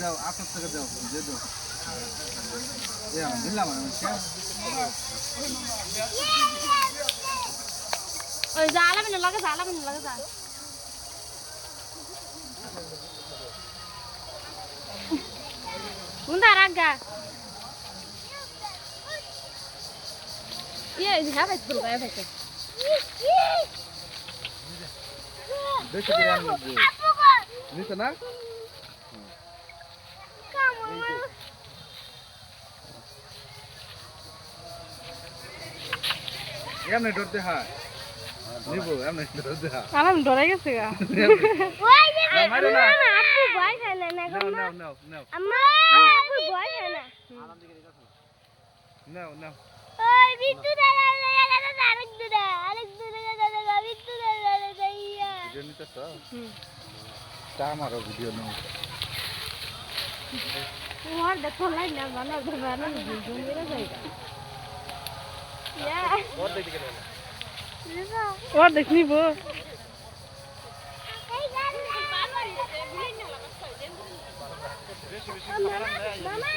যাও আপনার থেকে যাও যে দাও দিলাম ওই জালামিন লাগে যা মুন্দা রাগা হ্যাঁ ভাই ফুল গায়ে ভাই দেখে দিলাম নিতে না এমনি ডরতে হয় নিবো এমনি ডরতে হয় আমি ডরে গেছি গা মারো না আপু ভয় খায় না নাও আম্মা আপু ভয় খায় না নাও ওই বিট্টু দাদা আরেক দূরে বিট্টু দাদা যাইয়া ভিডিও নিতেছ তা আমারও ভিডিও নাও ওর দেখো লাই না বানানো ভিডিও মেরে যাইগা ওর দেখ নিবো মামা